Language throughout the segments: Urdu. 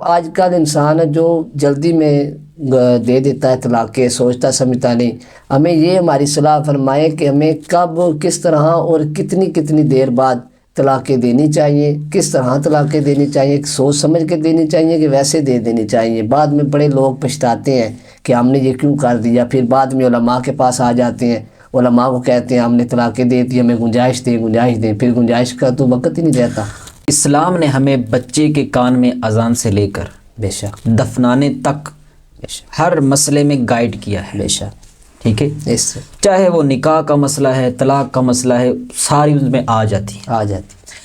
آج کل انسان جو جلدی میں دے دیتا ہے طلاق، سوچتا سمجھتا نہیں. ہمیں یہ ہماری صلاح فرمائے کہ ہمیں کب، کس طرح اور کتنی دیر بعد طلاقیں دینی چاہیے، کس طرح طلاقیں دینی چاہیے، سوچ سمجھ کے دینی چاہیے کہ ویسے دے دینی چاہیے. بعد میں بڑے لوگ پچھتاتے ہیں کہ ہم نے یہ کیوں کر دیا. پھر بعد میں علماء کے پاس آ جاتے ہیں، علماء کو کہتے ہیں ہم نے طلاقیں دے دی، ہمیں گنجائش دیں. پھر گنجائش کا تو وقت ہی نہیں رہتا. اسلام نے ہمیں بچے کے کان میں اذان سے لے کر بے شک دفنانے تک ہر مسئلے میں گائیڈ کیا ہے. بے شک. ٹھیک ہے، اس سے چاہے وہ نکاح کا مسئلہ ہے، طلاق کا مسئلہ ہے، ساری اس میں آ جاتی.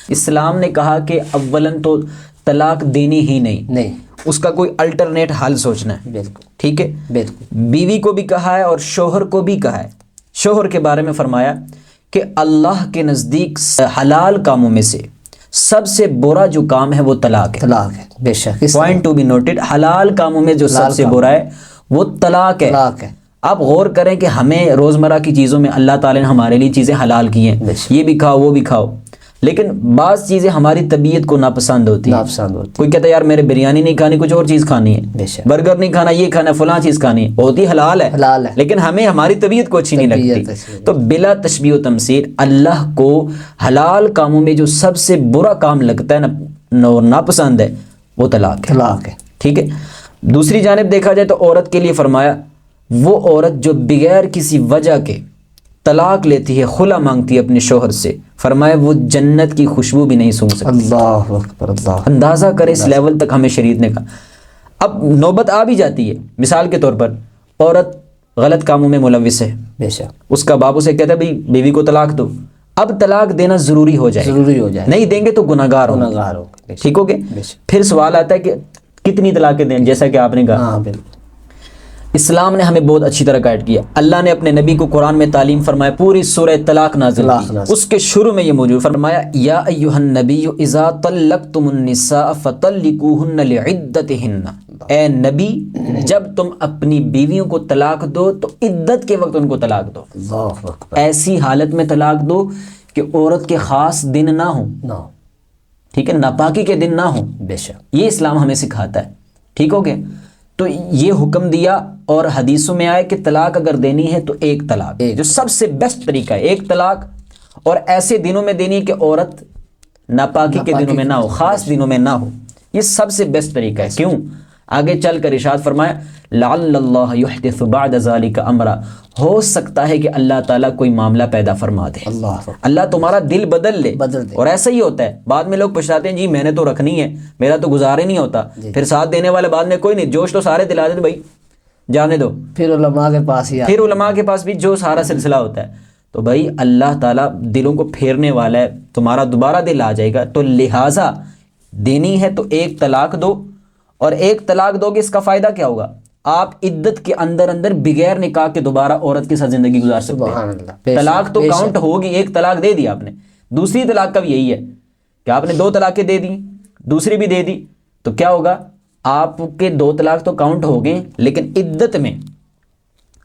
اسلام نے کہا کہ اولاً تو طلاق دینی ہی نہیں، اس کا کوئی الٹرنیٹ حل سوچنا ہے. بالکل ٹھیک ہے، بالکل. بیوی کو بھی کہا ہے اور شوہر کو بھی کہا ہے. شوہر کے بارے میں فرمایا کہ اللہ کے نزدیک حلال کاموں میں سے سب سے برا جو کام ہے وہ طلاق ہے. بے شک. پوائنٹ ٹو بی نوٹڈ، حلال کاموں میں جو سب سے برا ہے وہ طلاق ہے. آپ غور کریں کہ ہمیں روزمرہ کی چیزوں میں اللہ تعالی نے ہمارے لیے چیزیں حلال کی ہیں، یہ بھی کھاؤ وہ بھی کھاؤ، لیکن بعض چیزیں ہماری طبیعت کو ناپسند ہوتی ہیں. کوئی کہتا ہے یار میرے بریانی نہیں کھانی، کچھ اور چیز کھانی ہے، برگر نہیں کھانا، یہ کھانا، فلاں چیز کھانی ہے، ہوتی حلال ہے لیکن ہمیں ہماری طبیعت کو اچھی نہیں لگتی. تو بلا تشبیہ و تمثیل اللہ کو حلال کاموں میں جو سب سے برا کام لگتا ہے ناپسند ہے وہ طلاق ہے. ٹھیک ہے. دوسری جانب دیکھا جائے تو عورت کے لیے فرمایا وہ عورت جو بغیر کسی وجہ کے طلاق لیتی ہے، خلا مانگتی ہے اپنے شوہر سے، فرمایا وہ جنت کی خوشبو بھی نہیں سونگھ سکتی. اللہ اکبر. اللہ. اندازہ کرے اس لیول تک ہمیں شریعت نے کہا. اب نوبت آ بھی جاتی ہے، مثال کے طور پر عورت غلط کاموں میں ملوث ہے، بے شک، اس کا باپ اسے کہتا ہے بھئی بیوی کو طلاق دو. اب طلاق دینا ضروری ہو جائے، نہیں دیں گے تو گناہگار ہوں گے. ٹھیک ہو گے. پھر سوال آتا ہے کہ کتنی طلاقیں دیں، جیسا کہ آپ نے کہا. اسلام نے ہمیں بہت اچھی طرح گائیڈ کیا. اللہ نے اپنے نبی کو قرآن میں تعلیم فرمایا، پوری سورہ طلاق نازل کی. اس کے شروع میں یہ موجود فرمایا یا ایھا النبی اذا طلقتم النساء فطلقوہن لعدتہن. اے نبی جب تم اپنی بیویوں کو طلاق دو تو عدت کے وقت ان کو طلاق دو. ایسی حالت میں طلاق دو کہ عورت کے خاص دن نہ ہوں، ٹھیک ہے، ناپاکی کے دن نہ ہوں. بے شک. یہ اسلام ہمیں سکھاتا ہے. ٹھیک ہو گیا. تو یہ حکم دیا اور حدیثوں میں آئے کہ طلاق اگر دینی ہے تو ایک طلاق، جو سب سے بیسٹ طریقہ ہے ایک طلاق، اور ایسے دنوں میں دینی ہے کہ عورت ناپاکی کے دنوں میں نہ ہو، خاص دنوں میں نہ ہو. یہ سب سے بیسٹ طریقہ ہے. کیوں؟ آگے چل کر ارشاد فرمایا لعل اللہ یحدث بعد ذلک امرا، ہو سکتا ہے کہ اللہ تعالیٰ کوئی معاملہ پیدا فرما دے، اللہ تمہارا دل بدل لے. اور ایسا ہی ہوتا ہے، بعد میں لوگ پچھتاتے ہیں جی میں نے تو رکھنی ہے، میرا تو گزارے نہیں ہوتا. پھر ساتھ دینے والے بعد میں کوئی نہیں، جوش تو سارے دلا دیتے بھائی جانے دو، پھر علماء کے پاس بھی جو سارا سلسلہ ہوتا ہے. تو بھائی اللہ تعالیٰ دلوں کو پھیرنے والا ہے، تمہارا دوبارہ دل آ جائے گا. تو لہٰذا دینی ہے تو ایک طلاق دو، اور ایک طلاق دو گے اس کا فائدہ کیا ہوگا؟ آپ عدت کے اندر بغیر نکاح کے دوبارہ عورت کے ساتھ زندگی گزار سکتے ہیں. طلاق تو کاؤنٹ ہوگی، ایک طلاق دے دی آپ نے. دوسری طلاق کا بھی یہی ہے کہ آپ نے 2 طلاقیں دے دی، دوسری بھی دے دی، تو کیا ہوگا؟ آپ کے 2 طلاق تو کاؤنٹ ہو گئے، لیکن عدت میں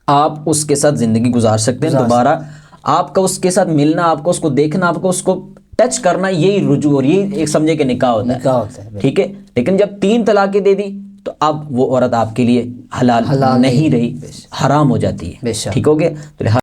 آپ اس کے ساتھ زندگی گزار سکتے ہیں. دوبارہ آپ کا اس کے ساتھ ملنا، آپ کو اس کو دیکھنا، آپ کو اس کو ٹچ کرنا، یہی رجوع اور یہی ایک سمجھے کہ نکاح ہوتا ہے. ٹھیک ہے. لیکن جب 3 طلاقیں دے دی تو اب وہ عورت آپ کے لیے حلال نہیں رہی، حرام ہو جاتی ہے. ٹھیک ہو گیا.